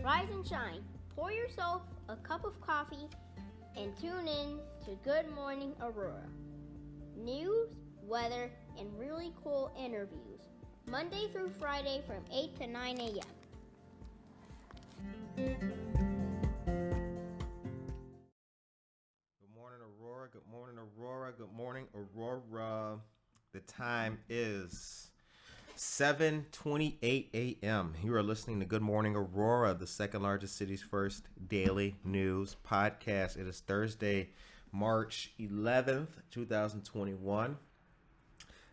rise and shine. Pour yourself a cup of coffee and tune in to Good Morning Aurora. News, weather, and really cool interviews. Monday through Friday from 8 to 9 a.m. Good morning, Aurora. Good morning, Aurora. Good morning, Aurora. The time is 7:28 a.m. You are listening to Good Morning Aurora, the second largest city's first daily news podcast. It is Thursday, March 11th, 2021.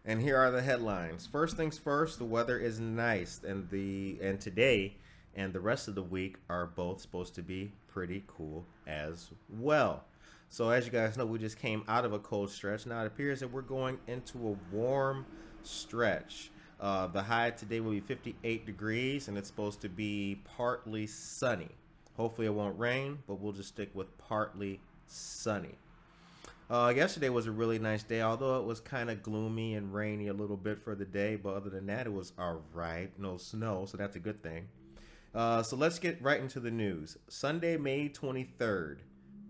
And here are the headlines. First things first, the weather is nice, and today and the rest of the week are both supposed to be pretty cool as well. So as you guys know, we just came out of a cold stretch. Now it appears that we're going into a warm stretch. The high today will be 58 degrees, and it's supposed to be partly sunny. Hopefully it won't rain, but we'll just stick with partly sunny. Yesterday was a really nice day, although it was kind of gloomy and rainy a little bit for the day. But other than that, it was all right. No snow, so that's a good thing. So let's get right into the news. Sunday, May 23rd,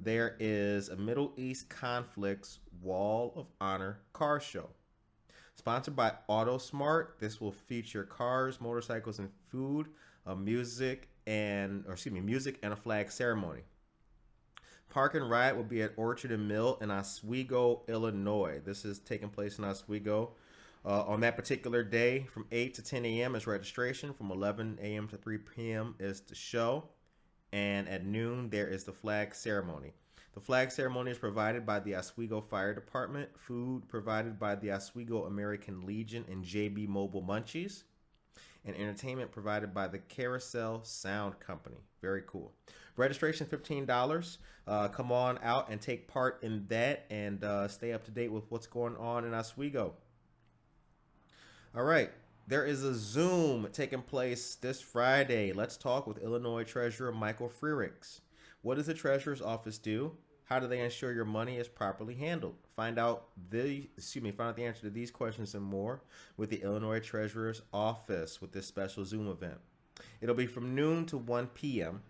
there is a Middle East Conflicts Wall of Honor car show. Sponsored by AutoSmart, this will feature cars, motorcycles, and food, music and a flag ceremony. Park and Ride will be at Orchard and Mill in Oswego, Illinois. This is taking place in Oswego. On that particular day, from 8 to 10 a.m. is registration. From 11 a.m. to 3 p.m. is the show. And at noon, there is the flag ceremony. The flag ceremony is provided by the Oswego Fire Department. Food provided by the Oswego American Legion and JB Mobile Munchies. And entertainment provided by the Carousel Sound Company. Very cool. Registration $15. Come on out and take part in that and stay up to date with what's going on in Oswego. All right. There is a Zoom taking place this Friday. Let's talk with Illinois Treasurer Michael Freerichs. What does the Treasurer's Office do? How do they ensure your money is properly handled? Find out the answer to these questions and more with the Illinois Treasurer's Office with this special Zoom event. It'll be from noon to 1 p.m.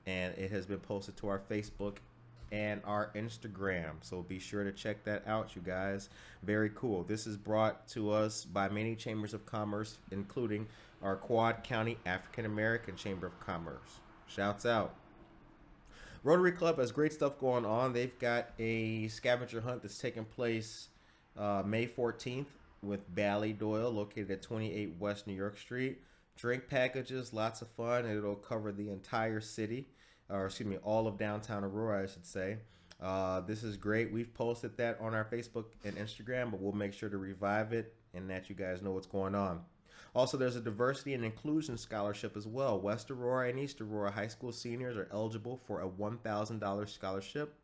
and it has been posted to our Facebook and our Instagram. So be sure to check that out, you guys. Very cool. This is brought to us by many chambers of commerce, including our Quad County African American Chamber of Commerce. Shouts out. Rotary Club has great stuff going on. They've got a scavenger hunt that's taking place May 14th with Ballydoyle, located at 28 West New York Street. Drink packages, lots of fun, and it'll cover the entire city, all of downtown Aurora, I should say. This is great. We've posted that on our Facebook and Instagram, but we'll make sure to revive it and that you guys know what's going on. Also, there's a diversity and inclusion scholarship as well. West Aurora and East Aurora high school seniors are eligible for a $1,000 scholarship.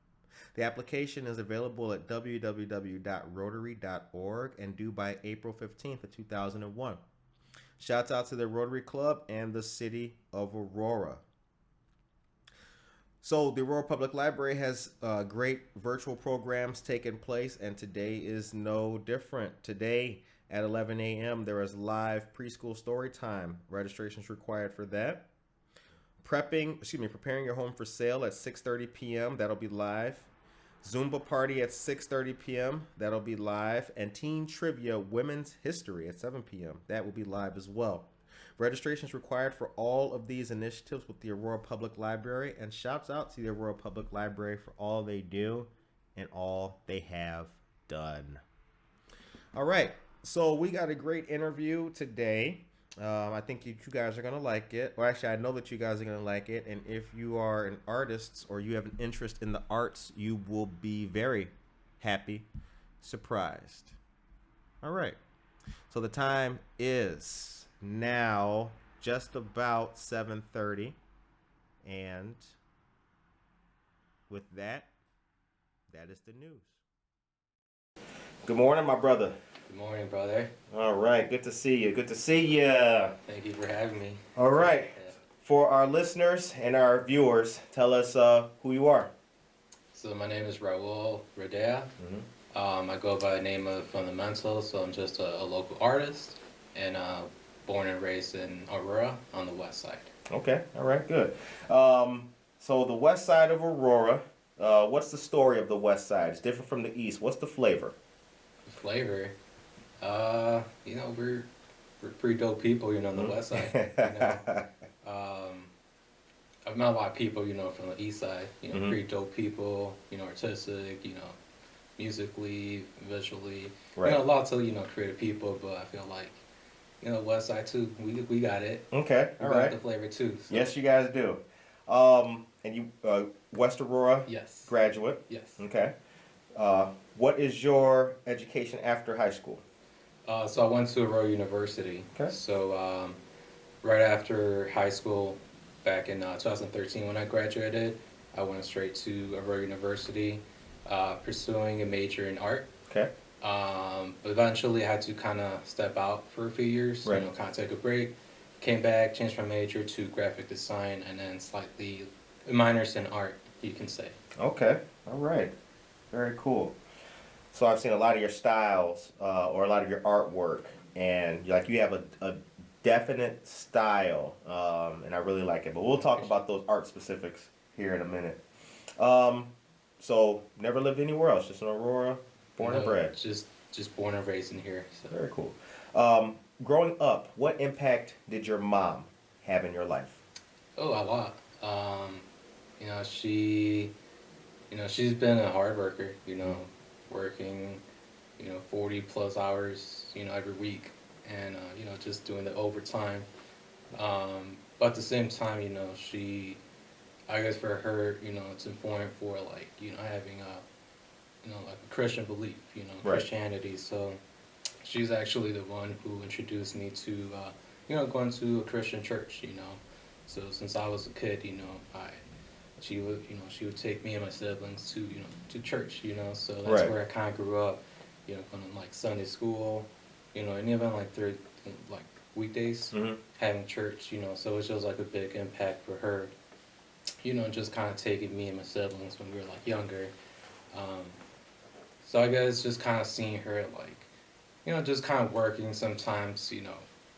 The application is available at www.rotary.org and due by April 15th of 2001. Shouts out to the Rotary Club and the city of Aurora. So the Aurora Public Library has great virtual programs taking place, and today is no different. Today at 11 a.m. there is live preschool story time. Registration's required for that. Preparing your home for sale at 6:30 p.m. That'll be live. Zumba party at 6:30 p.m. That'll be live. And Teen Trivia Women's History at 7 p.m. That will be live as well. Registration is required for all of these initiatives with the Aurora Public Library. And shouts out to the Aurora Public Library for all they do and all they have done. All right. So we got a great interview today. I think you guys are going to like it. Well, actually, I know that you guys are going to like it. And if you are an artist or you have an interest in the arts, you will be very happy, surprised. All right. So the time is now just about 7:30. And with that, that is the news. Good morning, my brother. Good morning, brother. All right, good to see you. Good to see you. Thank you for having me. All right. For our listeners and our viewers, tell us who you are. So my name is Raul Rodea. I go by the name of Fundthemental, so I'm just a local artist. And born and raised in Aurora on the west side. Okay, all right, good. So the west side of Aurora, what's the story of the west side? It's different from the east. What's the flavor? The flavor, we're pretty dope people, on the west side. I've met a lot of people, from the east side, pretty dope people, artistic, musically, visually, Right. Lots of, creative people, but I feel like, west side too, we got it. Okay, We all got right. the flavor too. So. Yes, you guys do. And you, West Aurora Yes. graduate. Yes. Okay. What is your education after high school? So I went to Aurora University. Okay. So right after high school, back in 2013 when I graduated, I went straight to Aurora University, pursuing a major in art. Okay. Eventually, I had to kind of step out for a few years, Right. Kind of take a break. Came back, changed my major to graphic design, and then slightly minors in art, you can say. Okay. All right. Very cool. So I've seen a lot of your styles, or a lot of your artwork, and you have a definite style, and I really like it. But we'll talk about those art specifics here in a minute. So never lived anywhere else, just in Aurora, born and bred. Just born and raised in here. So. Very cool. Growing up, what impact did your mom have in your life? Oh, a lot. She's been a hard worker, working, 40 plus hours, every week, and, just doing the overtime. But at the same time, I guess for her, it's important for having like a Christian belief, Right. Christianity. So she's actually the one who introduced me to, going to a Christian church, So since I was a kid, she would take me and my siblings to church, So that's Right. where I kind of grew up, going to like Sunday school, and even like like weekdays, Mm-hmm. having church, So it was like a big impact for her, just kind of taking me and my siblings when we were like younger. So I guess just kind of seeing her like, just kind of working sometimes,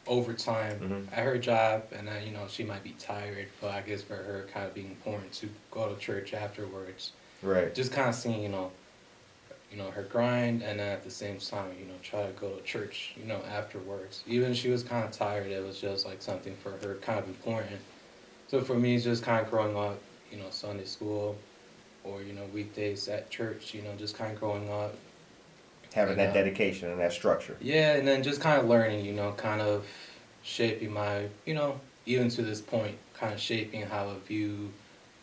overtime Mm-hmm. at her job, and then she might be tired, but I guess for her kind of being important to go to church afterwards. Right. Just kind of seeing her grind, and then at the same time try to go to church afterwards. Even if she was kind of tired, it was just like something for her kind of important. So for me, it's just kind of growing up, Sunday school, or weekdays at church, just kind of growing up. Having that dedication and that structure. Yeah, and then just kind of learning, kind of shaping my, even to this point, kind of shaping how I view,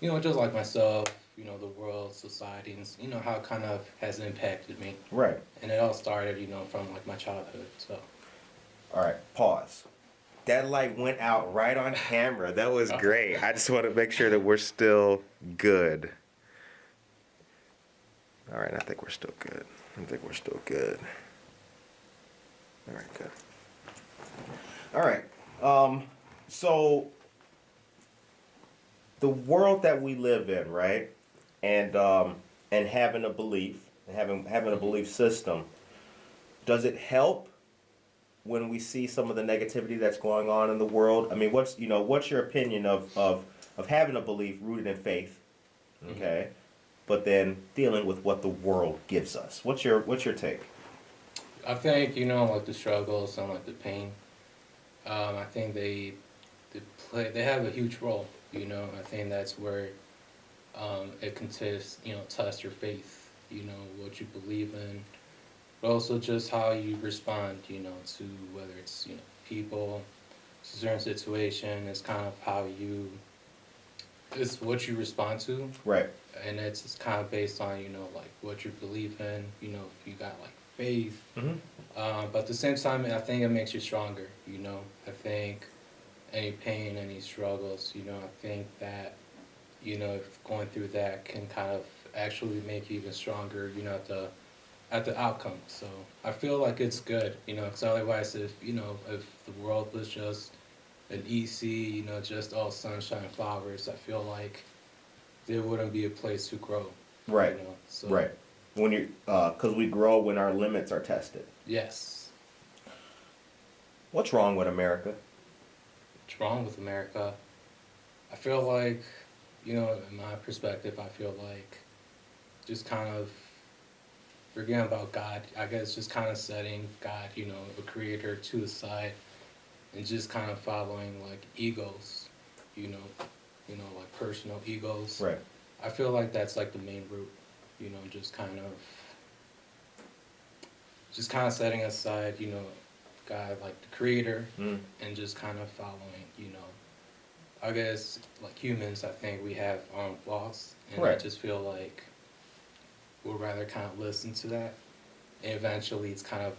just like myself, the world, society, and, how it kind of has impacted me. Right. And it all started, from like my childhood, so. All right, pause. That light went out right on camera. That was great. I just want to make sure that we're still good. All right, I think we're still good. All right, good. All right. So the world that we live in, right, and having a belief, having a belief system, does it help when we see some of the negativity that's going on in the world? I mean, what's your opinion of having a belief rooted in faith, okay, but then dealing with what the world gives us? What's your take? I think like the struggles and like the pain. I think they have a huge role. I think that's where it can test your faith. What you believe in, but also just how you respond. To whether it's people, certain situation. It's kind of how you. It's what you respond to. Right. And it's kind of based on like what you believe in. If you got like faith. Mm-hmm. But at the same time, I think it makes you stronger. I think any pain, any struggles. I think that going through that can kind of actually make you even stronger. At the outcome. So I feel like it's good. Because otherwise, if the world was just an easy, just all sunshine and flowers, I feel like there wouldn't be a place to grow. Right. So, Right. When because we grow when our limits are tested. Yes. What's wrong with America? What's wrong with America? I feel like, in my perspective, I feel like just kind of forgetting about God. I guess just kind of setting God, the creator to the side and just kind of following like egos, like personal egos. Right. I feel like that's like the main root, just kind of setting aside, God, like the creator, and just kind of following, I guess like humans, I think we have our own flaws, and I just feel like we'll rather kind of listen to that, and eventually it's kind of,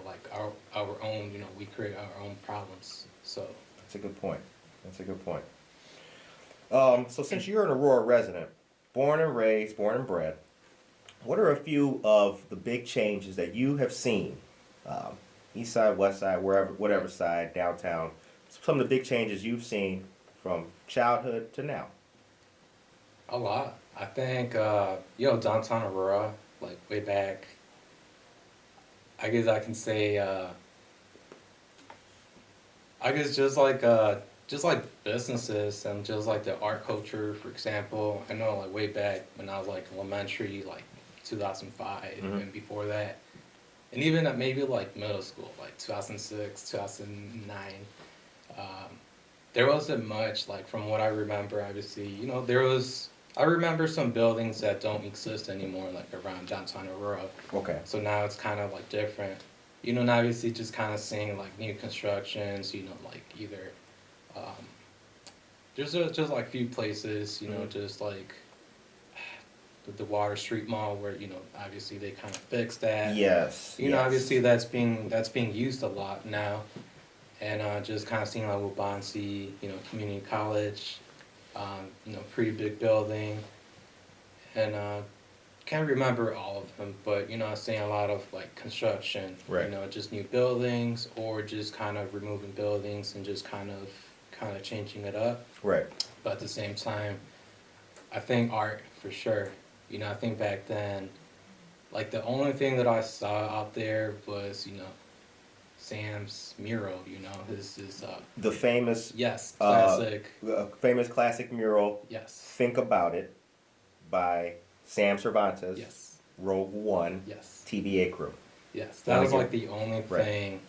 like our own, we create our own problems. So that's a good point. So since you're an Aurora resident, born and raised, born and bred, what are a few of the big changes that you have seen, east side, west side, whatever side, downtown, some of the big changes you've seen from childhood to now? A lot. I think, downtown Aurora, like way back, I guess I can say, I guess just like businesses and just like the art culture, for example. I know like way back when I was like elementary, like 2005 and before that, and even at maybe like middle school, like 2006, 2009, there wasn't much, like from what I remember, obviously, I remember some buildings that don't exist anymore, like around downtown Aurora. Okay. So now it's kind of like different. And obviously just kind of seeing like new constructions, like either, there's just like few places, just like the Water Street Mall where, obviously they kind of fixed that. Yes. Obviously that's being used a lot now. And just kind of seeing like Wabansi, community college, pretty big building. And can't remember all of them, but seeing a lot of like construction, just new buildings or just kind of removing buildings and just kind of changing it up. Right. But at the same time, I think art for sure. I think back then, like the only thing that I saw out there was Sam's mural. His the famous classic famous classic mural. Yes. Think About It by Sam Cervantes. Yes. Rogue One. Yes. TBA crew. Yes, that was like the only thing,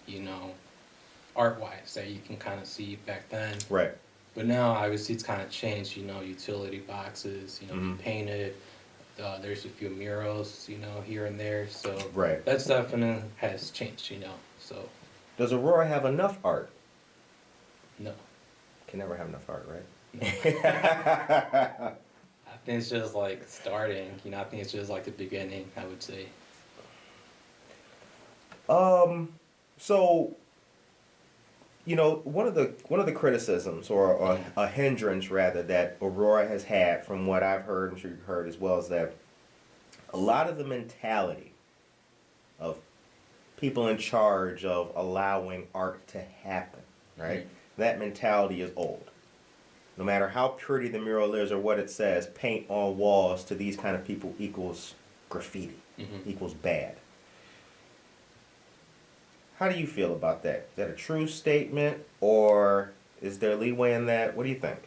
art-wise that you can kind of see back then. Right. But now, obviously, it's kind of changed, utility boxes, painted. There's a few murals, here and there. So that's definitely has changed, so. Does Aurora have enough art? No. Can never have enough art, right? No. I think it's just like starting, I think it's just like the beginning, I would say. So, one of the criticisms or a hindrance rather that Aurora has had, from what I've heard and sure you've heard as well, is that a lot of the mentality of people in charge of allowing art to happen, right? That mentality is old. No matter how pretty the mural is or what it says, paint on walls to these kind of people equals graffiti, equals bad. How do you feel about that? Is that a true statement, or is there leeway in that? What do you think?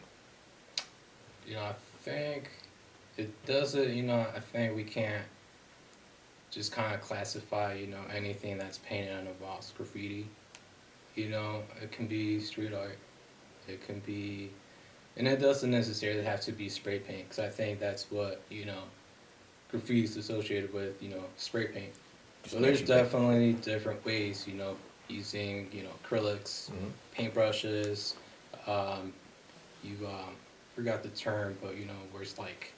I think it doesn't, I think we can't just kind of classify, anything that's painted on a wall as graffiti. It can be street art. It can be, and it doesn't necessarily have to be spray paint, because I think that's what, graffiti is associated with, spray paint. So there's definitely different ways, using, acrylics, paintbrushes, forgot the term, but, where it's like,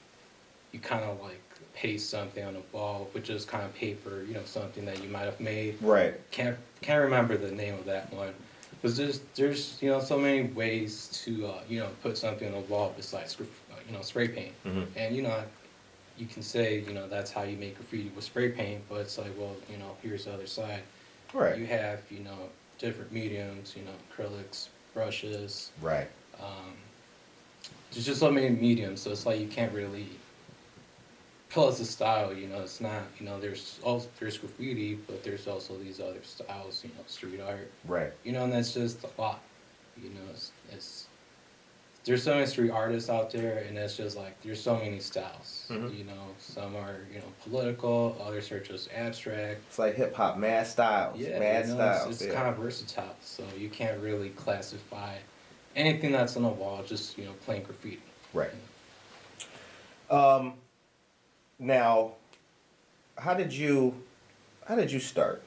you kind of like paste something on a wall with just kind of paper, something that you might have made. Right. Can't remember the name of that one. But there's so many ways to, put something on the wall besides, spray paint. And, you can say, that's how you make graffiti with spray paint, but it's like, well, here's the other side. Right. You have, different mediums, acrylics, brushes. Right. There's just so many mediums, so it's like you can't really plus the style, it's not, there's graffiti, but there's also these other styles, street art, Right. and that's just a lot, it's there's so many street artists out there, and it's just like there's so many styles. Some are political, others are just abstract. It's like hip hop, mad styles, Yeah, styles. it's kind of versatile, so you can't really classify anything that's on a wall just plain graffiti. Right. Now, how did you start?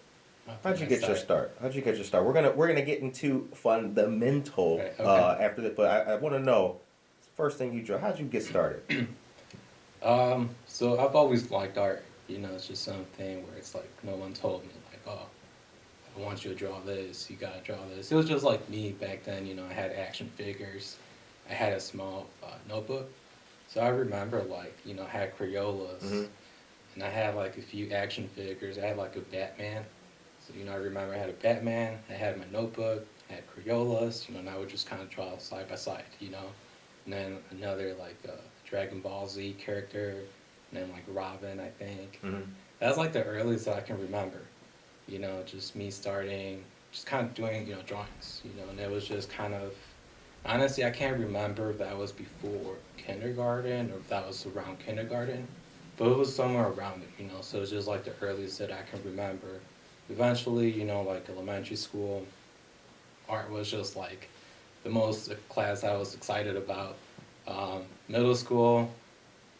How'd you get your start? We're gonna get into fundamental Right, okay. after this, but I want to know first thing you draw. How'd you get started? So I've always liked art. It's just something where it's like no one told me like, oh, I want you to draw this. You gotta draw this. It was just like me back then. I had action figures. I had a small notebook. So I remember like I had Crayolas, and I had like a few action figures. I had like a Batman. So, I remember I had a Batman, I had my notebook, I had Crayolas, and I would just kind of draw side by side, And then another, like, Dragon Ball Z character, and then, like, Robin, I think. That's, like, the earliest that I can remember, just me starting, just kind of doing, drawings, and it was just kind of, honestly, I can't remember if that was before kindergarten or if that was around kindergarten, but it was somewhere around it, so it's just, like, the earliest that I can remember. Eventually, like elementary school, art was just like the class I was excited about. Middle school,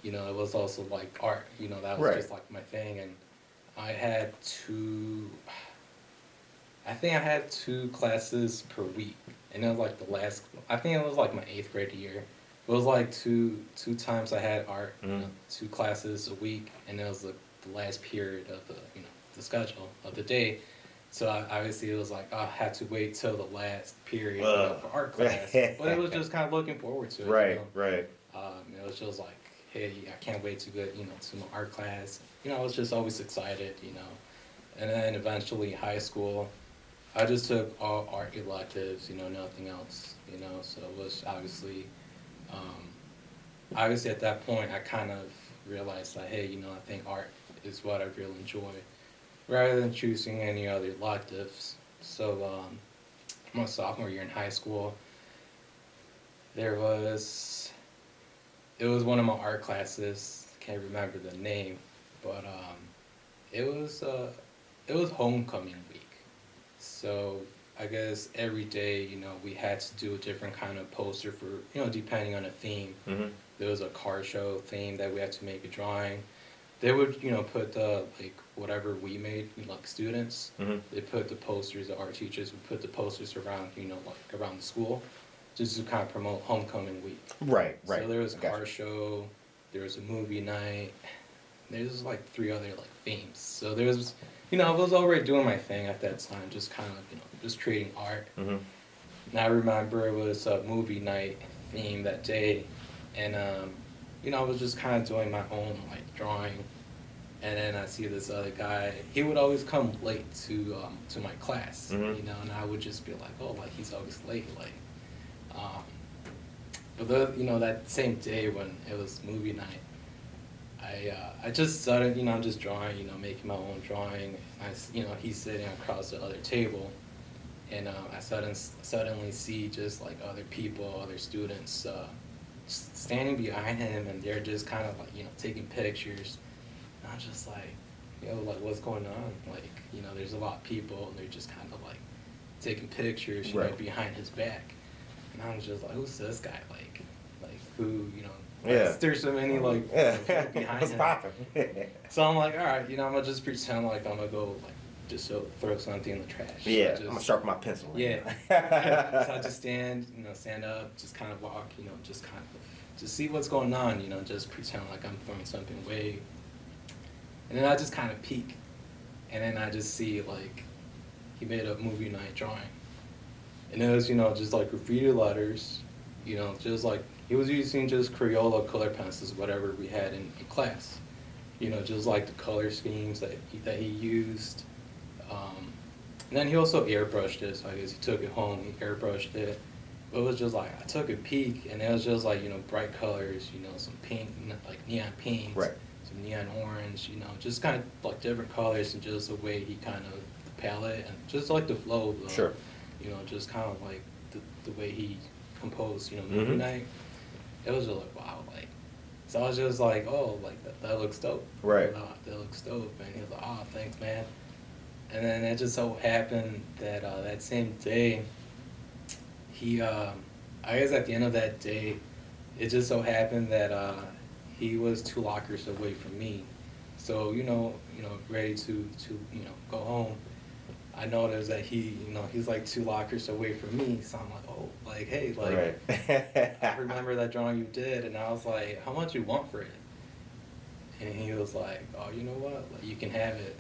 it was also like art, that was just like my thing. And I think I had two classes per week. And it was like I think it was like my 8th grade year. It was like two times I had art, 2 classes a week. And it was the last period of the schedule of the day, so obviously it was like I had to wait till the last period for art class, but it was just kind of looking forward to it. Right. It was just like, hey, I can't wait to get to my art class. I was just always excited, and then eventually high school, I just took all art electives, nothing else, so it was obviously at that point I kind of realized that, hey, I think art is what I really enjoy, rather than choosing any other electives. So my sophomore year in high school, it was one of my art classes, can't remember the name, but it was homecoming week. So I guess every day, we had to do a different kind of poster for, depending on a theme. There was a car show theme that we had to make a drawing. They would, put the, like, whatever we made, like, students, they put the posters, the art teachers would put the posters around, like, around the school, just to kind of promote homecoming week. Right. So there was a car show, there was a movie night, there's, like, 3 other, like, themes. So there was, I was already doing my thing at that time, just kind of, just creating art. And I remember it was a movie night theme that day, and, I was just kind of doing my own, like, drawing, and then I see this other guy. He would always come late to my class, and I would just be like, oh, like, he's always late, like, but that same day when it was movie night, I just started, I'm just drawing, making my own drawing. He's sitting across the other table, and I suddenly see just like other people, other students, standing behind him, and they're just kind of like, taking pictures. And I'm just like, like, what's going on? Like, there's a lot of people, and they're just kind of like taking pictures, behind his back. And I was just like, who's this guy? Like who, there's so many like people behind him. So I'm like, all right, I'm gonna just pretend like I'm gonna go like just throw something in the trash. Yeah, I'm gonna sharpen my pencil. Yeah. So I just stand up, just kind of walk, just kind of just see what's going on, just pretend like I'm throwing something away. And then I just kind of peek, and then I just see like he made a movie night drawing, and it was just like graffiti letters, just like he was using just Crayola color pencils, whatever we had in class, just like the color schemes that he used. And then he also airbrushed it, so I guess he took it home, he airbrushed it. But it was just like, I took a peek, and it was just like, bright colors, some pink, like neon pinks. Right. So some neon orange, you know, just kind of like different colors and just the way he kind of, the palette and just like the flow, though. Sure. You know, just kind of like the way he composed, you know, movie night. It was just like, wow, like, so I was just like, oh, like, that looks dope. Right. That looks dope. And he was like, oh, thanks, man. And then it just so happened that that same day, he, I guess at the end of that day, it just so happened that he was 2 lockers away from me. So, you know, ready to you know, go home. I noticed that he's like 2 lockers away from me. So I'm like, oh, like, hey, like, Right. I remember that drawing you did. And I was like, how much you want for it? And he was like, oh, you know what? Like, you can have it.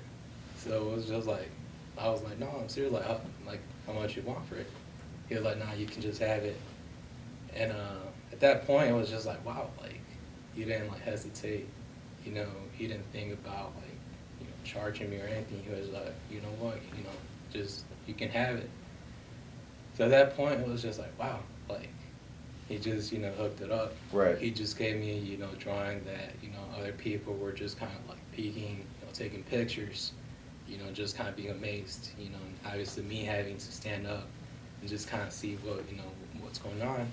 So it was just like, I was like, no, I'm serious. Like, how much you want for it? He was like, nah, you can just have it. And at that point, it was just like, wow, like, he didn't like hesitate. You know, he didn't think about like, you know, charging me or anything. He was like, you know what, you know, just, you can have it. So at that point, it was just like, wow, like, he just, you know, hooked it up. Right. He just gave me, you know, drawing that, you know, other people were just kind of like peeking, you know, taking pictures, you know, just kind of being amazed, you know, and obviously me having to stand up and just kind of see what, you know, what's going on.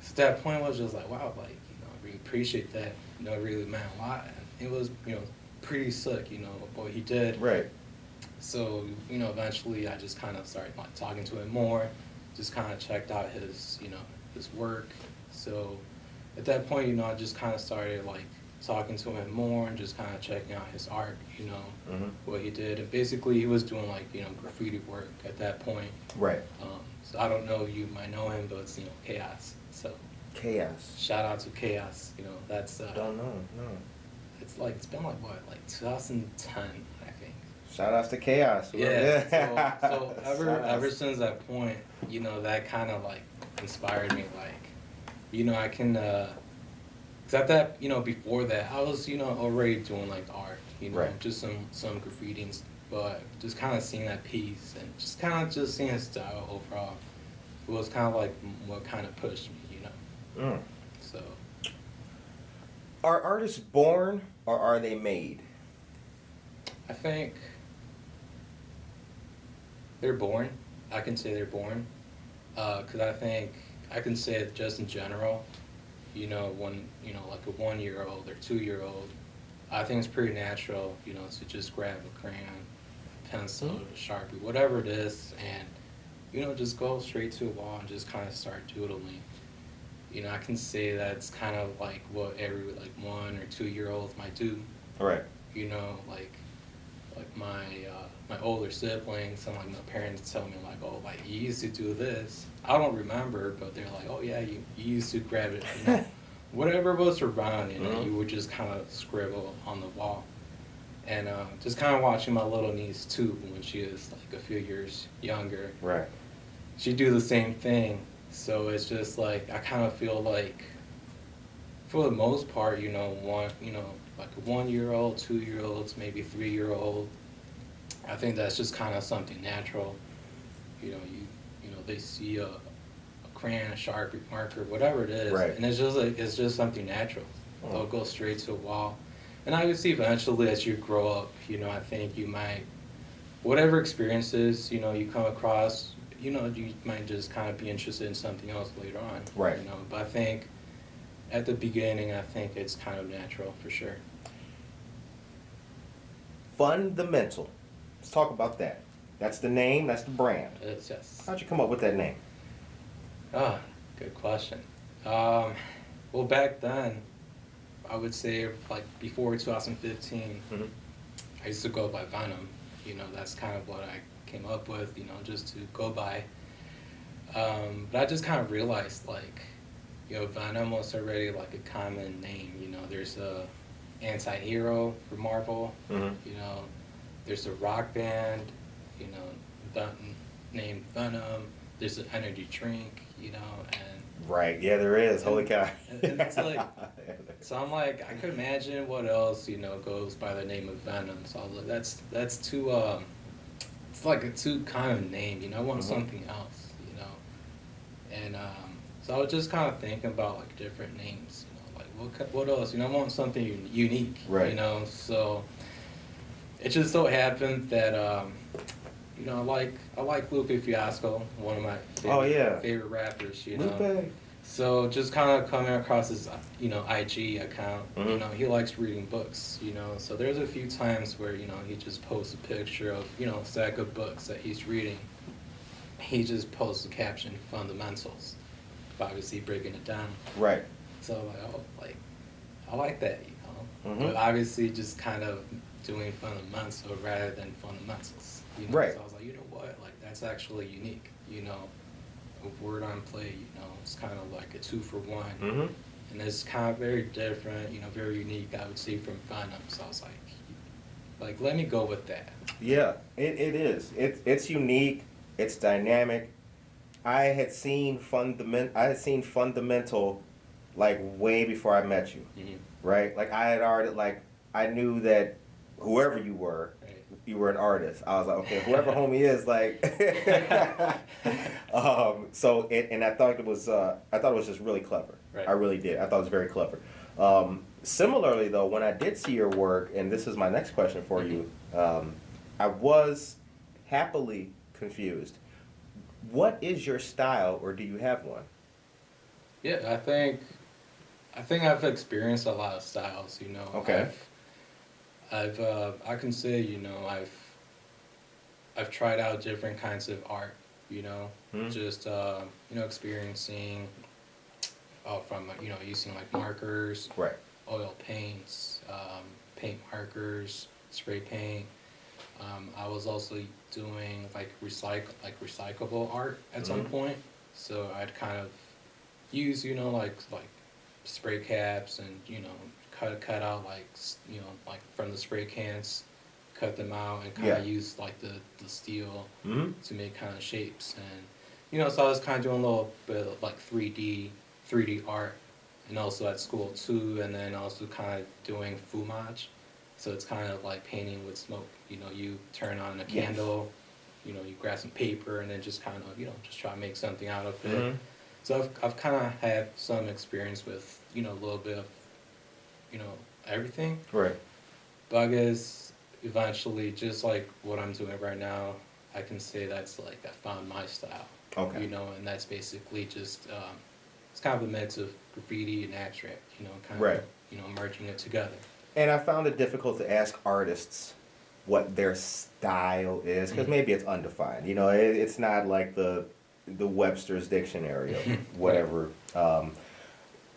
So at that point, I was just like, wow, like, you know, I really appreciate that, you know, it really meant a lot. And it was, you know, pretty sick, you know, what he did. Right. So, you know, eventually I just kind of started like talking to him more, just kind of checked out his, you know, his work. So at that point, you know, I just kind of started like talking to him more and just kind of checking out his art, you know, what he did. And basically he was doing like, you know, graffiti work at that point. Right. So I don't know, you might know him, but it's, you know, Chaos. So Chaos. shout out to Chaos, you know, that's, Don't know, no. it's like, it's been like what, like 2010, I think. Shout outs to Chaos. Yeah, so ever since that point, you know, that kind of like inspired me, like, you know, I can, cause at that, you know, before that, I was, you know, already doing like art, you know, Right. just some graffiti, but just kind of seeing that piece and just kind of just seeing his style overall, it was kind of like what kind of pushed me, you know. So. Are artists born or are they made? I think they're born. I can say they're born, because I think I can say it just in general. You know, when you know, like a 1-year-old or 2-year-old, I think it's pretty natural. You know, to just grab a crayon, pencil, Sharpie, whatever it is, and you know, just go straight to a wall and just kind of start doodling. You know, I can say that's kind of like what every like 1 or 2-year-old might do. Right. You know, like my older siblings, some like my parents tell me like, oh, like you used to do this. I don't remember, but they're like, oh yeah, you used to grab it, you know, whatever was around, you know, you would just kind of scribble on the wall. And just kind of watching my little niece too, when she is like a few years younger. Right. She do the same thing. So it's just like I kind of feel like, for the most part, you know, like a 1-year-old, 2-year-olds, maybe 3-year-old. I think that's just kind of something natural. You know, you know, they see a crayon, a Sharpie, marker, whatever it is, Right. and it's just like it's just something natural. They'll go straight to a wall, and obviously, eventually, as you grow up, you know, I think you might, whatever experiences you know you come across, you know, you might just kind of be interested in something else later on. Right. You know, but I think at the beginning, I think it's kind of natural for sure. Fundthemental. Let's talk about that. That's the name, that's the brand. It's just, How'd you come up with that name? good question. Well, back then, I would say like before 2015, I used to go by Venom. You know, that's kind of what I came up with, you know, just to go by. But I just kind of realized like, you know, Venom was already like a common name. You know, there's a anti-hero for Marvel. You know, there's a rock band, you know, named Venom. There's an energy drink, you know, and Right, yeah, there is. Holy cow. and it's like, so I'm like, I could imagine what else, you know, goes by the name of Venom. So I was like, that's too, it's like a too common name, you know, I want something else, you know. And so I was just kind of thinking about like different names, you know, like what else? You know, I want something unique. Right. You know, so it just so happened that you know, I like Lupe Fiasco, one of my favorite rappers. You know, Lupe. so just kind of coming across his IG account. Mm-hmm. You know, he likes reading books. You know, so there's a few times where he just posts a picture of a stack of books that he's reading. He just posts a caption, "Fundamentals," obviously breaking it down. Right. So I like that, Mm-hmm. But obviously just kind of doing fundamentals rather than fundamentals. Right. So I was like, you know what, like that's actually unique. A word on play, it's kind of like a 2-for-1. Mm-hmm. And it's kind of very different, very unique, I would say, from Fundum. So I was like, let me go with that. Yeah, it is. It's unique. It's dynamic. I had seen Fundamental like way before I met you, Mm-hmm. right? Like I had already I knew that whoever you were, Right. you were an artist. I was like, okay, whoever homie is like. And I thought it was just really clever. Right. I really did. I thought it was very clever. Similarly, though, when I did see your work, and this is my next question for you, I was happily confused. What is your style, or do you have one? Yeah, I think I've experienced a lot of styles. Okay. I can say I've tried out different kinds of art. Just experiencing from using like markers, Right. oil paints, paint markers, spray paint. I was also doing recyclable art at some point. So I'd kind of use like spray caps and cut out like from the spray cans, cut them out and kind of use like the steel to make kind of shapes. And so I was kind of doing a little bit of like 3D art, and also at school too, and then also kind of doing fumage. So it's kind of like painting with smoke. You turn on a candle, you grab some paper and then just kind of just try to make something out of it. So I've kind of had some experience with a little bit of everything. Right. But I guess eventually, just like what I'm doing right now, I can say that's like I found my style. Okay. And that's basically just it's kind of a mix of graffiti and abstract. Kind Right. of merging it together. And I found it difficult to ask artists what their style is, because maybe it's undefined. It's not like the Webster's dictionary of whatever.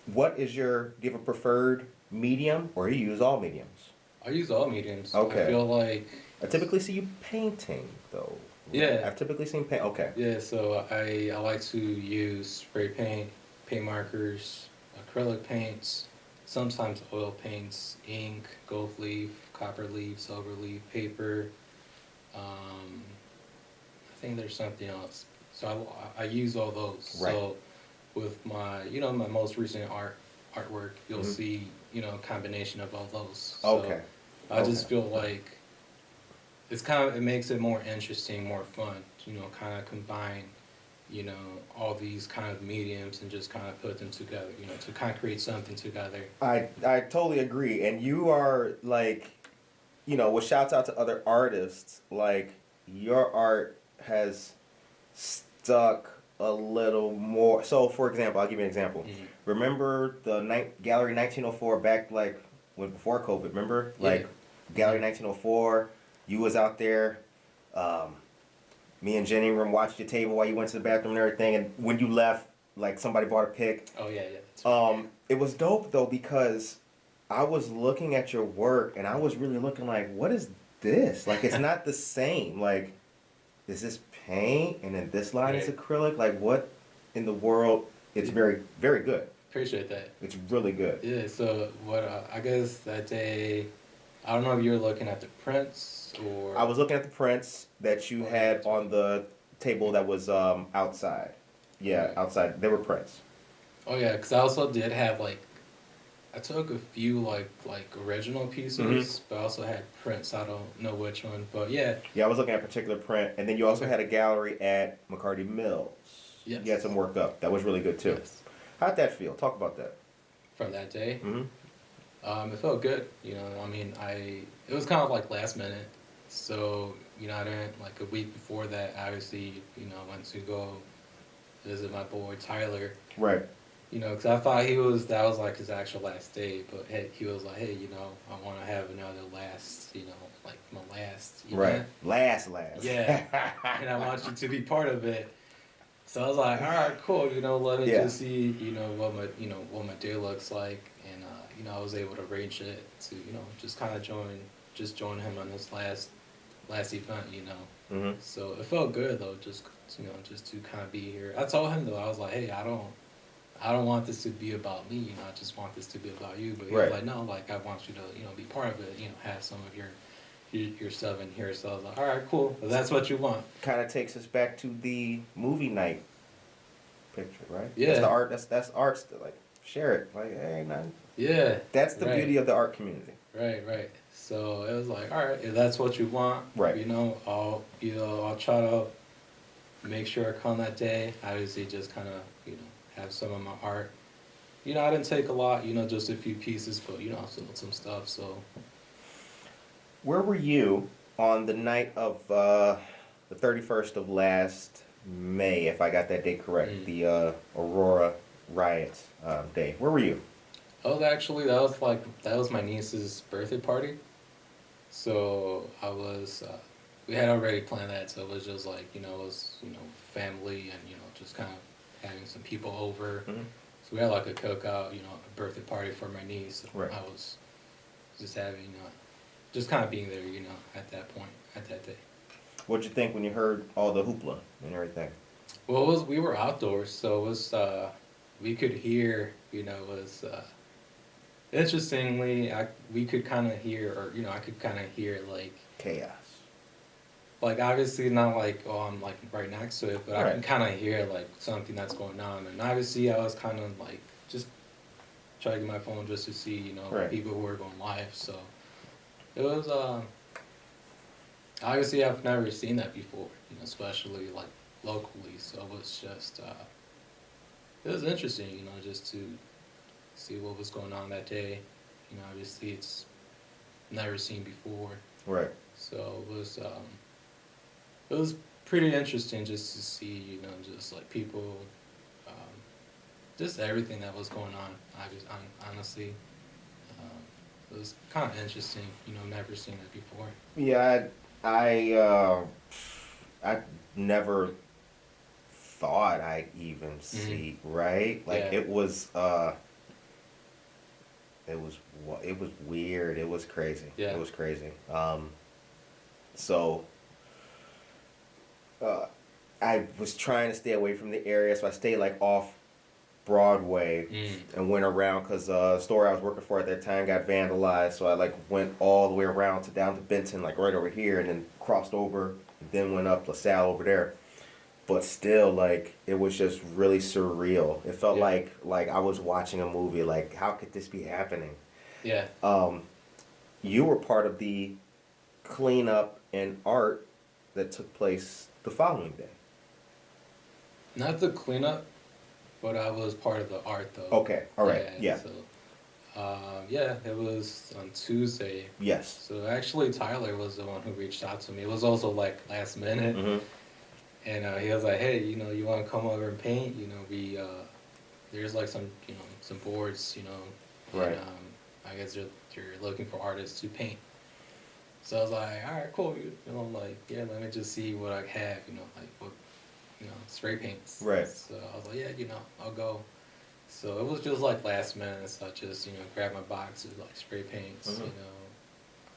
What is do you have a preferred medium, or you use all mediums? I use all mediums. Okay. I feel like I typically see you painting, though. Yeah. I've typically seen paint. Okay. Yeah, so I like to use spray paint, paint markers, acrylic paints, sometimes oil paints, ink, gold leaf, copper leaf, silver leaf, paper. I think there's something else. So I use all those. Right. So with my my most recent artwork, you'll see a combination of all those. So Okay. I just feel like it makes it more interesting, more fun. Kind of combine all these kind of mediums and just kind of put them together. To kind of create something together. I totally agree, and you are like, with shouts out to other artists, like your art has stuck a little more. So, for example, I'll give you an example. Remember the Gallery 1904 back before COVID? Remember Gallery 1904. You was out there. Me and Jenny were watching your table while you went to the bathroom and everything. And when you left, somebody bought a pic. Oh yeah, yeah. That's right. It was dope though, because I was looking at your work and I was really looking like, what is this? Like, it's not the same. Like, is this paint and then this line is acrylic? Like, what in the world? It's very, very good. Appreciate that. It's really good. Yeah. So what? I guess that day, I don't know if you were looking at the prints or. I was looking at the prints that you had on the table that was outside. Yeah, outside. They were prints. Oh yeah, because I also did have I took a few like original pieces, but I also had prints. I don't know which one, but yeah. Yeah, I was looking at a particular print, and then you also had a gallery at McCarty Mills. Yes. You had some work up. That was really good too. Yes. How'd that feel? Talk about that. from that day. Mm-hmm. It felt good, I mean, it was kind of like last minute. So, I didn't, like a week before that, obviously, went to go visit my boy Tyler. Right. Because I thought that was like his actual last day, but he was like, hey, I want to have another last, like my last event. Right. Last. Yeah. And I want you to be part of it. So I was like, all right, cool. Let me just see, what my day looks like, and I was able to arrange it to, just kind of join him on his last event, Mm-hmm. So it felt good though, just to kind of be here. I told him though, I was like, hey, I don't want this to be about me, I just want this to be about you. But he was like, no, like I want you to, be part of it, have some of your stuff in here. So I was like, all right, cool. If that's what you want. Kind of takes us back to the movie night picture, right? Yeah. That's the art. That's art. Like share it. Like hey, man. Yeah. That's the beauty of the art community. Right. So it was like, all right, if that's what you want, right? I'll try to make sure I come that day. Obviously, just kind of have some of my art. I didn't take a lot. Just a few pieces, but some stuff. So. Where were you on the night of the 31st of last May, if I got that date correct, the Aurora Riot day? Where were you? Oh, actually, that was my niece's birthday party. So I was, we had already planned that, so it was just like, it was, family and, just kind of having some people over. Mm-hmm. So we had like a cookout, a birthday party for my niece. Right. I was just having, just kind of being there, at that point, at that day. What'd you think when you heard all the hoopla and everything? Well, we were outdoors, so it was, we could hear, it was, interestingly, we could kind of hear, or, I could kind of hear, like... chaos. Like, obviously not like, oh, I'm, like, right next to it, but right. I can kind of hear, like, something that's going on. And obviously I was kind of, like, just checking my phone just to see, right. people who were going live, so... It was, obviously I've never seen that before, especially, like, locally, so it was just, it was interesting, just to see what was going on that day. Obviously it's never seen before. Right. So it was pretty interesting just to see, just like people, just everything that was going on, honestly. It was kind of interesting, never seen it before. Yeah, I never thought I'd even see, right? Like it was weird. It was crazy. Yeah. It was crazy. So I was trying to stay away from the area, so I stayed like off Broadway and went around because the store I was working for at that time got vandalized. So I like went all the way around to down to Benton, like right over here, and then crossed over, and then went up LaSalle over there. But still, like it was just really surreal. It felt like I was watching a movie. Like, how could this be happening? Yeah. You were part of the cleanup and art that took place the following day. Not the cleanup, but I was part of the art though. Okay. All right. Yeah. So, it was on Tuesday. Yes. So actually, Tyler was the one who reached out to me. It was also like last minute. Mm-hmm. And he was like, hey, you want to come over and paint? We, there's like some boards, Right. And, I guess you're looking for artists to paint. So I was like, all right, cool. Let me just see what I have, like what, spray paints. Right. So I was like, yeah, I'll go. So it was just like last minute. So I just, grabbed my box of like spray paints, Mm-hmm.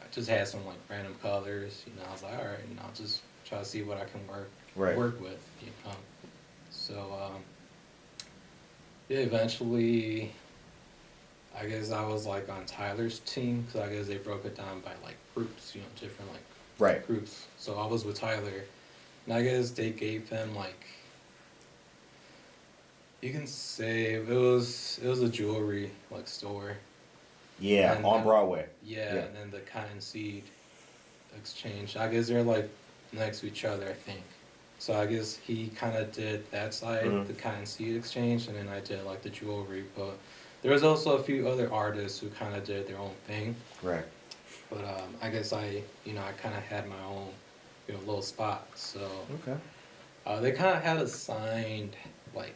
I just had some like random colors, I was like, all right, I'll just try to see what I can work with, So, eventually, I guess I was like on Tyler's team, because I guess they broke it down by like groups, different like groups. So I was with Tyler, and I guess they gave him like, you can say it was a jewelry like store. Yeah, and on Broadway. Yeah, and then the cotton seed exchange. I guess they're like next to each other, I think. So I guess he kind of did that side, the cotton seed exchange, and then I did like the jewelry. But There was also a few other artists who kind of did their own thing. Right. But I guess I kind of had my own, little spot. So Okay. they kind of had assigned like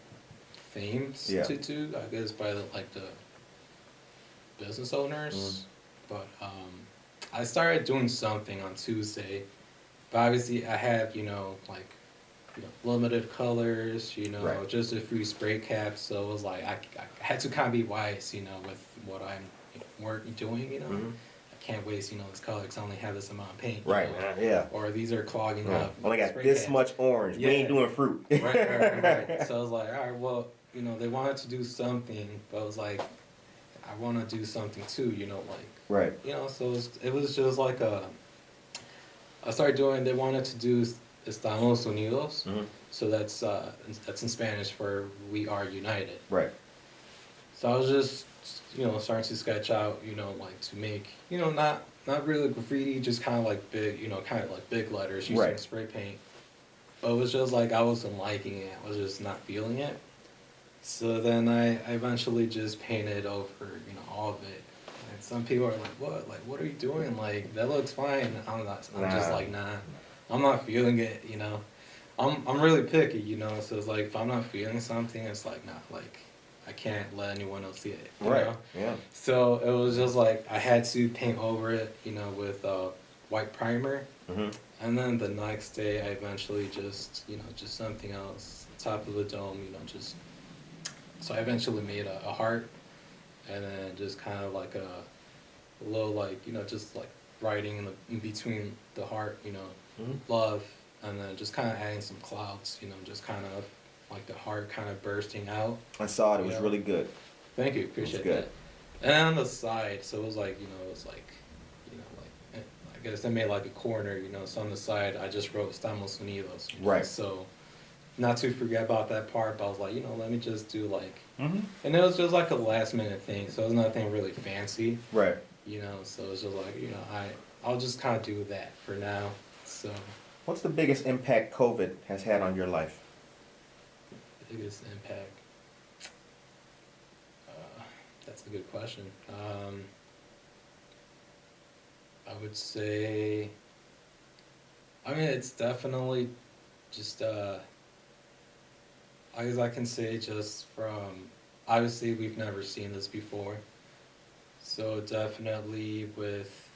themes Yeah. to I guess by the business owners. But I started doing something on Tuesday. But obviously I had limited colors, Right. just a few spray caps. So it was like I had to kind of be wise, with what I'm doing. I can't waste this color because I only have this amount of paint. Right. Yeah. Or these are clogging up. Only got spray this caps. much orange. We ain't doing fruit. Right. So I was like, all right, well, they wanted to do something, but I was like, I want to do something too, Right. So it was just like I started doing. They wanted to do Estamos Unidos, so that's in Spanish for we are united. Right. So I was just starting to sketch out, to make not really graffiti, just kind of like big, kind of like big letters using Right. spray paint. But it was just like I wasn't liking it. I was just not feeling it. So then I eventually just painted over, all of it. And some people are like, "What? Like, what are you doing? Like, that looks fine." I'm just like, "Nah, I'm not feeling it." I'm really picky, So it's like if I'm not feeling something, it's like nah, like I can't let anyone else see it. Right. Know? Yeah. So it was just like I had to paint over it, with white primer. And then the next day, I eventually just something else, top of the dome, just. So I eventually made a heart, and then just kind of like a little just like writing in between the heart, love, and then just kind of adding some clouds, just kind of like the heart kind of bursting out. I saw it. It was really good. Thank you, appreciate good. that. And on the side, so it was like I guess I made like a corner, so on the side I just wrote Estamos Unidos. Right. So not to forget about that part, but I was like, let me just do like, Mm-hmm. and it was just like a last minute thing, so it was nothing really fancy, Right. so it was just like, I'll just kind of do that for now. So What's the biggest impact COVID has had on your life? biggest impact, that's a good question. I would say, I mean, it's definitely just, I guess I can say just from, obviously we've never seen this before. So definitely with,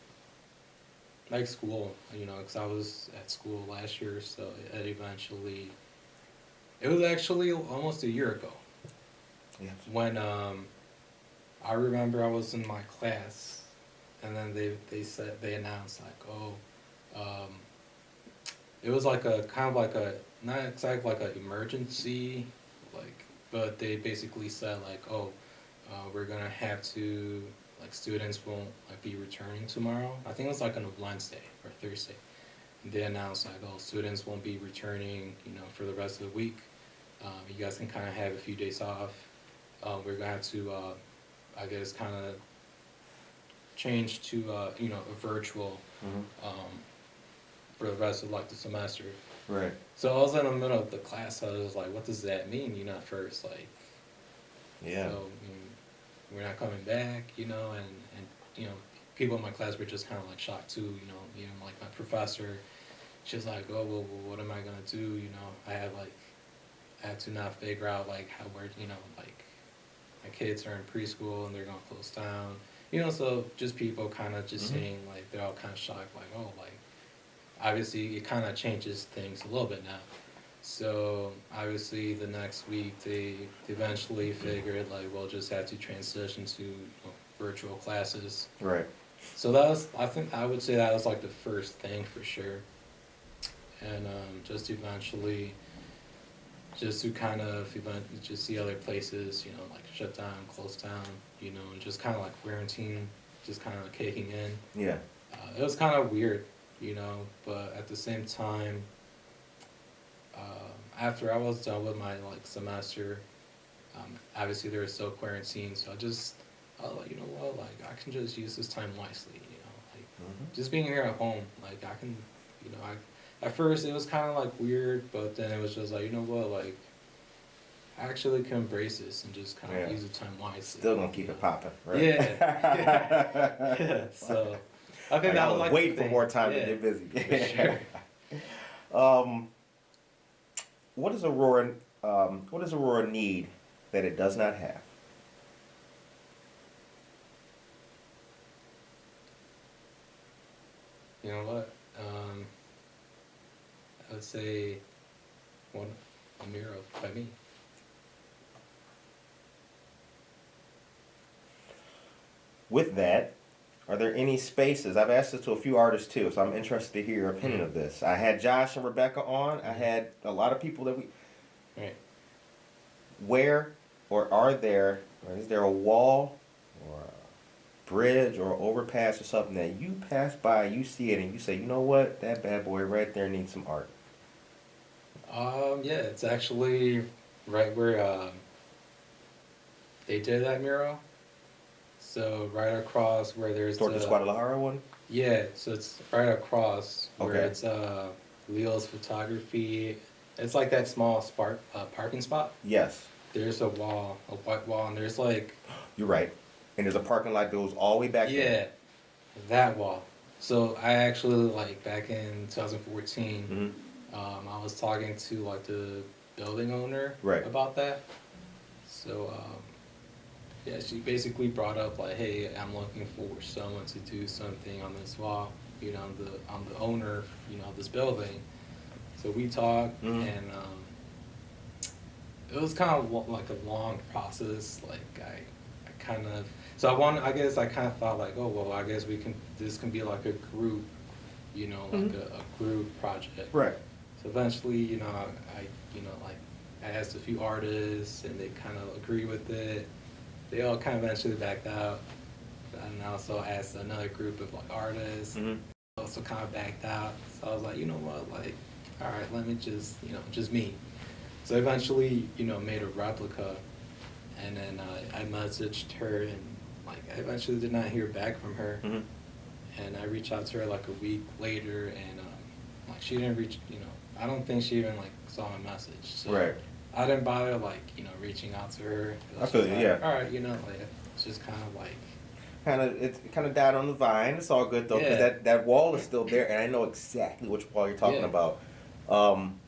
like school, because I was at school last year, so it was actually almost a year ago. Yeah. When, I remember I was in my class, and then they announced like, it was like a kind of like a not exactly like an emergency, like, but they basically said like, we're gonna have to, like, students won't like be returning tomorrow. I think it was like on a Wednesday or Thursday. And they announced like, students won't be returning, for the rest of the week. You guys can kind of have a few days off. We're gonna have to, I guess, kind of change to a virtual for the rest of like the semester. Right. So I was in the middle of the class. I was like, "What does that mean?" At first, like, Yeah. so we're not coming back, and people in my class were just kind of like shocked too, like my professor, she's like, "Oh, well, what am I gonna do?" I had to now figure out like how we're, like my kids are in preschool and they're gonna close down. So just people kind of just saying, like, they're all kind of shocked, like, oh, like, obviously it kind of changes things a little bit now. So obviously the next week they eventually figured, like, we'll just have to transition to virtual classes. Right. So that was, I think I would say that was like the first thing for sure. And just eventually, just to kind of just see other places, like shut down, close down, and just kind of like quarantine, just kind of kicking in. Yeah. It was kind of weird, but at the same time, after I was done with my like semester, obviously there was still quarantine, so I was like, you know what, like I can just use this time wisely, like just being here at home, like I can, at first it was kind of like weird, but then it was just like, you know what, like actually can embrace this and just kind of use the time wisely. Still gonna keep it popping, right? Yeah. So I think that was like wait for more time to get busy. For sure. What does Aurora need that it does not have? You know what? I would say a mural by me. With that, are there any spaces? I've asked this to a few artists too, so I'm interested to hear your opinion of this. I had Josh and Rebecca on. I had a lot of people that we. Right. Where or is there a wall or a bridge or overpass or something that you pass by, you see it, and you say, you know what, that bad boy right there needs some art? Yeah, it's actually right where they did that mural. So right across where there's Toward the Guadalajara one? Yeah, so it's right across where Okay. it's Leo's Photography. It's like that small parking spot. Yes. There's a wall, a white wall, and there's like... You're right. And there's a parking lot that goes all the way back there. Yeah, that wall. So I actually, like, back in 2014, I was talking to, like, the building owner about that. So, yeah, she basically brought up, like, hey, I'm looking for someone to do something on this wall. You know, I'm the owner, you know, of this building. So we talked, and it was kind of like a long process. Like, I kind of... So I guess I kind of thought, like, oh, well, I guess this can be like a group, you know, like a group project. Right. So eventually, you know, I asked a few artists, and they kind of agree with it. They all kind of eventually backed out. And I also asked another group of, like, artists, also kind of backed out. So I was like, you know what, like, all right, let me just, you know, just me. So eventually, you know, made a replica, and then I messaged her, and, like, I eventually did not hear back from her. And I reached out to her, like, a week later, and, like, she didn't you know, I don't think she even, like, saw my message. So I didn't bother, like, you know, reaching out to her. I feel you, yeah. All right, you know, like, it's just kind of like... It kind of died on the vine. It's all good, though, because that wall is still there, and I know exactly which wall you're talking about.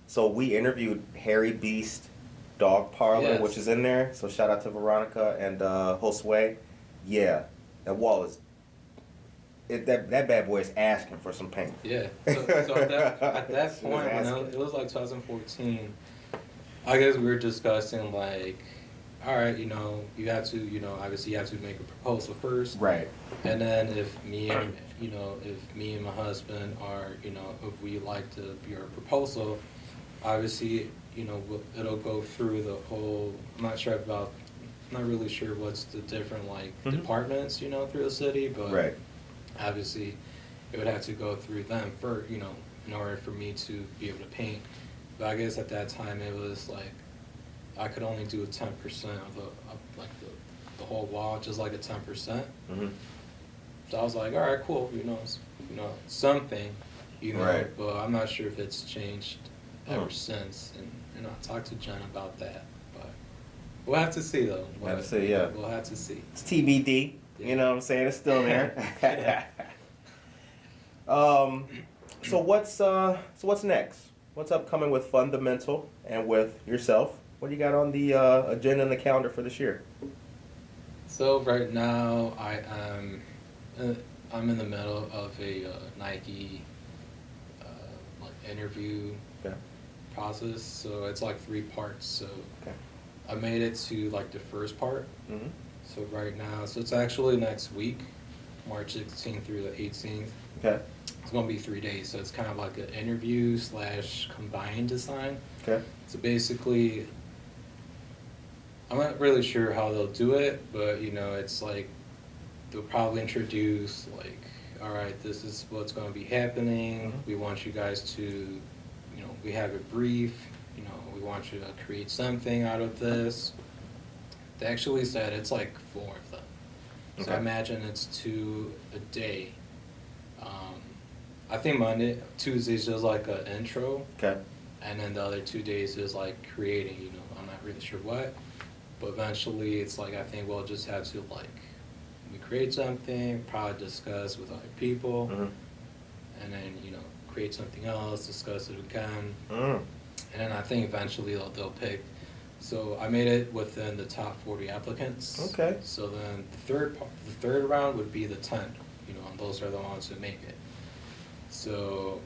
So we interviewed Harry Beast Dog Parlor, which is in there. So shout out to Veronica and Josue. Yeah, that wall is... that bad boy is asking for some paint. Yeah. So at that point, when it was like 2014, I guess we were discussing, like, all right, you know, you have to, you know, obviously you have to make a proposal first. Right. And then if me and my husband are, you know, if we like to be our proposal, obviously, you know, it'll go through the whole, I'm not really sure what's the different, like, departments, you know, through the city, but obviously it would have to go through them first, you know, in order for me to be able to paint. But I guess at that time it was like I could only do a 10% of the whole wall, just like a 10%. So I was like, all right, cool, you know, something, you know, but I'm not sure if it's changed ever since. And you know, I talked to Jen about that, but we'll have to see though. We'll have to see, yeah. We'll have to see. It's TBD. You know what I'm saying? It's still there. So what's next? What's upcoming with Fundthemental and with yourself? What do you got on the agenda and the calendar for this year? So right now I'm in the middle of a Nike like interview process. So it's like 3 parts. So I made it to like the first part. So right now, so it's actually next week, March 16th through the 18th. It's going to be 3 days, so it's kind of like an interview / combined design. So basically, I'm not really sure how they'll do it, but you know, it's like they'll probably introduce like, all right, this is what's going to be happening. We want you guys to, you know, we have a brief. You know, we want you to create something out of this. They actually said it's like 4 of them. So I imagine it's 2 a day. I think Tuesday's just like an intro. and then the other 2 days is like creating. I'm not really sure what, but eventually it's like I think we'll just have to like we create something, probably discuss with other people, and then create something else, discuss it again, and then I think eventually they'll pick. So I made it within the top 40 applicants. Okay. So then the third round would be the 10. And those are the ones who make it. So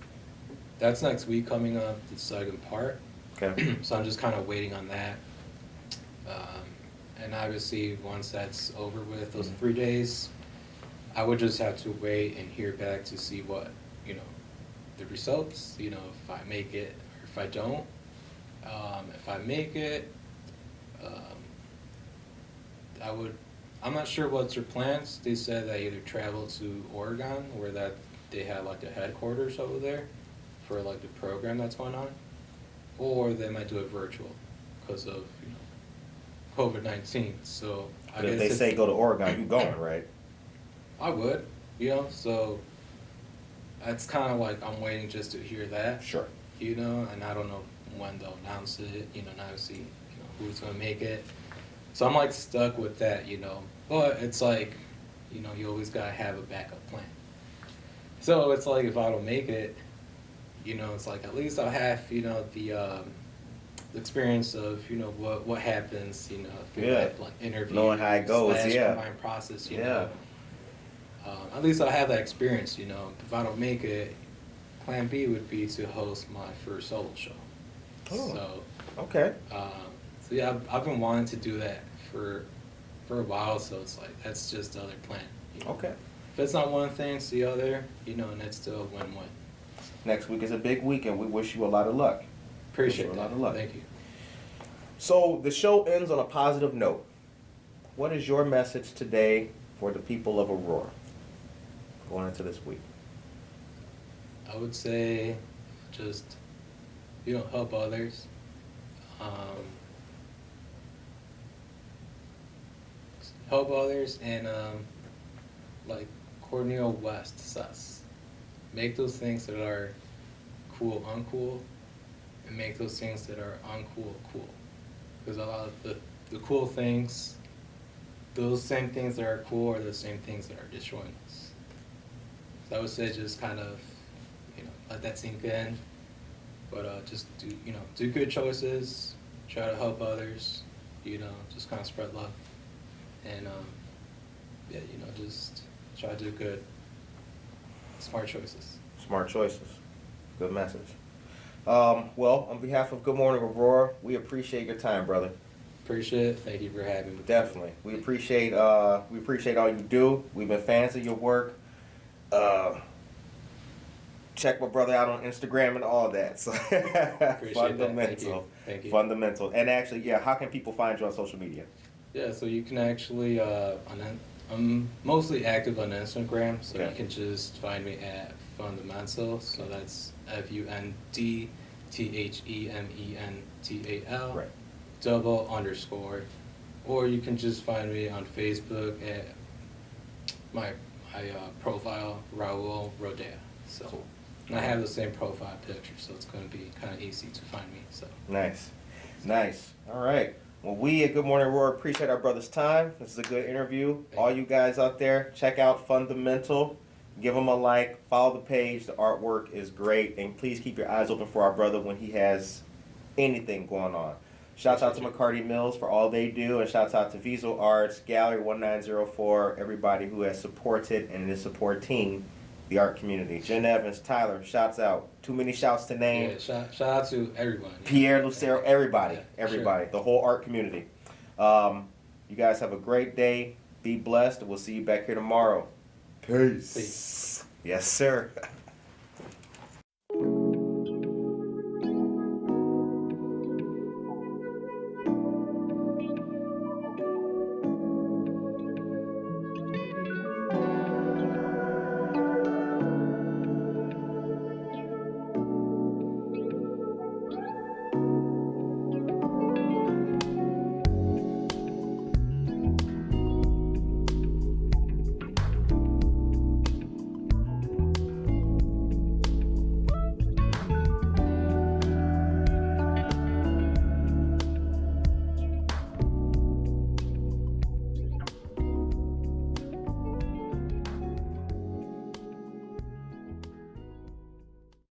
that's next week coming up, the second part. Okay. So I'm just kind of waiting on that. And obviously, once that's over with, those 3 days, I would just have to wait and hear back to see what, the results, if I make it or if I don't. If I make it, I'm not sure what's their plans. They said they either travel to Oregon, where that they have like the headquarters over there for like the program that's going on, or they might do it virtual because of COVID-19. So But if they say go to Oregon, you going, right? I would, so that's kind of like I'm waiting just to hear that. Sure. And I don't know when they'll announce it, and obviously, who's gonna make it. So I'm like stuck with that, but it's like, you always gotta have a backup plan. So it's like if I don't make it, it's like at least I'll have, the experience of, what happens, through that like interview, knowing how it goes, combined process, at least I'll have that experience, If I don't make it, plan B would be to host my first solo show. Oh, so okay. So yeah, I've been wanting to do that for a while, so it's like that's just the other plan. Okay. If it's not one thing, it's the other, and it's still a win-win. Next week is a big week, and we wish you a lot of luck. Appreciate that. A lot of luck. Thank you. So the show ends on a positive note. What is your message today for the people of Aurora going into this week? I would say just, help others. Help others and, like Cornel West says, make those things that are cool uncool, and make those things that are uncool cool. Because a lot of the cool things, those same things that are cool are the same things that are destroying us. So I would say just kind of, let that sink in. But just do good choices, try to help others, just kind of spread love. And just try to do good, smart choices. Smart choices. Good message. Well, on behalf of Good Morning Aurora, we appreciate your time, brother. Appreciate it. Thank you for having me. Definitely. We appreciate all you do. We've been fans of your work. Check my brother out on Instagram and all that. So Fundthemental. Thank you. Fundthemental. And actually, how can people find you on social media? Yeah, so you can actually I'm mostly active on Instagram, so Okay. you can just find me at Fundthemental. So that's FUNDTHEMENTAL Right. _, or you can just find me on Facebook at my profile, Raul Rodea. So Cool. and I have the same profile picture, so it's going to be kind of easy to find me. So Nice. All right. Well, we at Good Morning Aurora appreciate our brother's time. This is a good interview. All you guys out there, check out Fundthemental. Give them a like. Follow the page. The artwork is great. And please keep your eyes open for our brother when he has anything going on. Shouts out to McCarty Mills for all they do. And shouts out to Visual Arts, Gallery 1904, everybody who has supported and is supporting the art community. Jen Evans, Tyler, shouts out. Too many shouts to name. Yeah, shout out to everyone. Pierre Lucero, everybody, Sure. the whole art community. You guys have a great day. Be blessed. We'll see you back here tomorrow. Peace. Yes, sir.